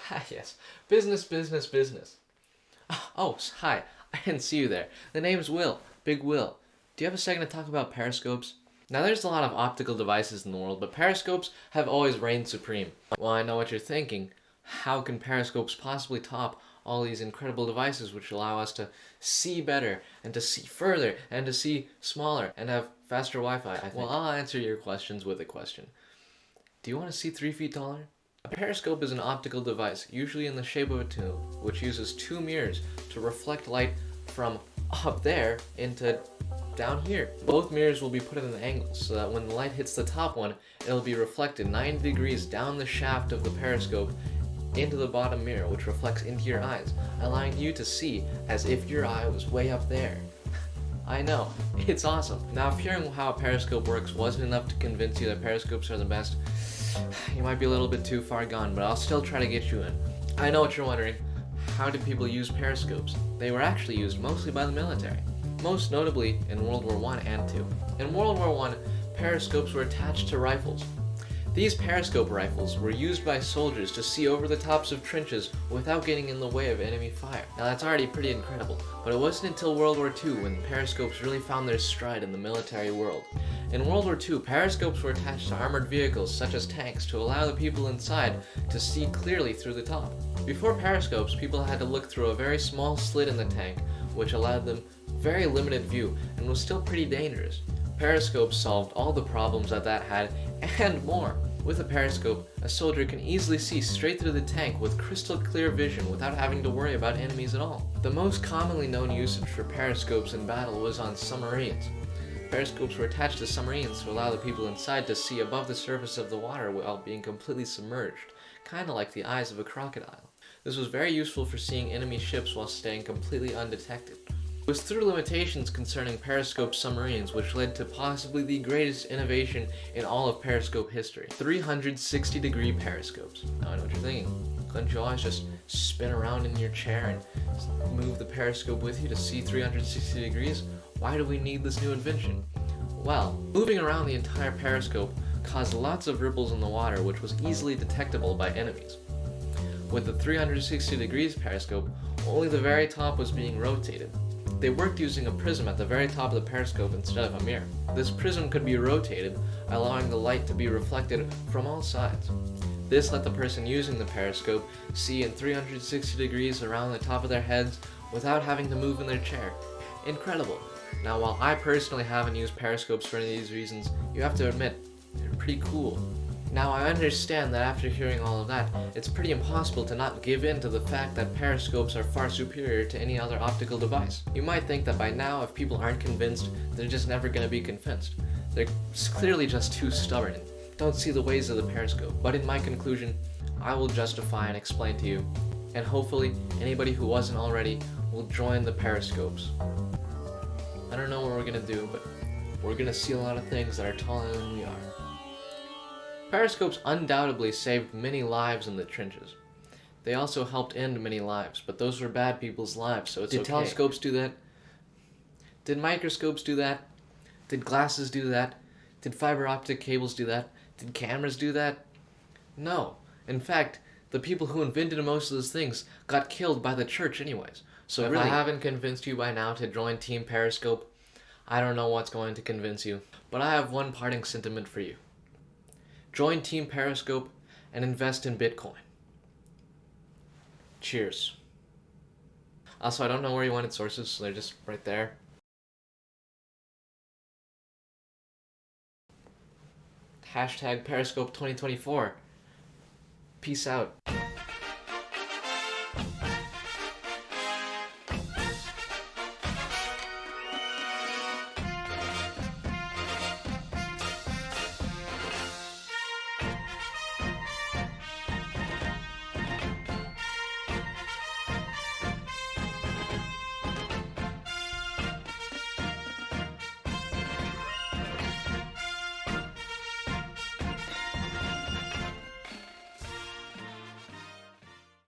Ah, yes. Business, business, business. Oh, hi. I didn't see you there. The name's Will. Big Will. Do you have a second to talk about periscopes? Now, there's a lot of optical devices in the world, but periscopes have always reigned supreme. Well, I know what you're thinking. How can periscopes possibly top all these incredible devices which allow us to see better, and to see further, and to see smaller, and have faster Wi-Fi, I think? Well, I'll answer your questions with a question. Do you want to see 3 feet taller? A periscope is an optical device, usually in the shape of a tube, which uses two mirrors to reflect light from up there into down here. Both mirrors will be put at an angle so that when the light hits the top one, it'll be reflected 90 degrees down the shaft of the periscope into the bottom mirror, which reflects into your eyes, allowing you to see as if your eye was way up there. I know, it's awesome. Now, if hearing how a periscope works wasn't enough to convince you that periscopes are the best, you might be a little bit too far gone, but I'll still try to get you in. I know what you're wondering. How did people use periscopes? They were actually used mostly by the military, most notably in World War I and II. In World War I, periscopes were attached to rifles. These periscope rifles were used by soldiers to see over the tops of trenches without getting in the way of enemy fire. Now that's already pretty incredible, but it wasn't until World War II when periscopes really found their stride in the military world. In World War II, periscopes were attached to armored vehicles such as tanks to allow the people inside to see clearly through the top. Before periscopes, people had to look through a very small slit in the tank, which allowed them very limited view and was still pretty dangerous. Periscopes solved all the problems that had and more. With a periscope, a soldier can easily see straight through the tank with crystal clear vision without having to worry about enemies at all. The most commonly known usage for periscopes in battle was on submarines. Periscopes were attached to submarines to allow the people inside to see above the surface of the water while being completely submerged, kinda like the eyes of a crocodile. This was very useful for seeing enemy ships while staying completely undetected. It was through limitations concerning periscope submarines which led to possibly the greatest innovation in all of periscope history. 360-degree periscopes. Now I know what you're thinking. Couldn't you always just spin around in your chair and move the periscope with you to see 360 degrees? Why do we need this new invention? Well, moving around the entire periscope caused lots of ripples in the water which was easily detectable by enemies. With the 360 degrees periscope, only the very top was being rotated. They worked using a prism at the very top of the periscope instead of a mirror. This prism could be rotated, allowing the light to be reflected from all sides. This let the person using the periscope see in 360 degrees around the top of their heads without having to move in their chair. Incredible. Now, while I personally haven't used periscopes for any of these reasons, you have to admit, they're pretty cool. Now, I understand that after hearing all of that, it's pretty impossible to not give in to the fact that periscopes are far superior to any other optical device. You might think that by now, if people aren't convinced, they're just never going to be convinced. They're clearly just too stubborn and don't see the ways of the periscope. But in my conclusion, I will justify and explain to you, and hopefully anybody who wasn't already will join the periscopes. I don't know what we're going to do, but we're going to see a lot of things that are taller than we are. Periscopes undoubtedly saved many lives in the trenches. They also helped end many lives, but those were bad people's lives, so it's okay. Did telescopes do that? Did microscopes do that? Did glasses do that? Did fiber optic cables do that? Did cameras do that? No. In fact, the people who invented most of those things got killed by the church anyways. So if I haven't convinced you by now to join Team Periscope, I don't know what's going to convince you. But I have one parting sentiment for you. Join Team Periscope and invest in Bitcoin. Cheers. Also, I don't know where you wanted sources, so they're just right there. #Periscope 2024. Peace out.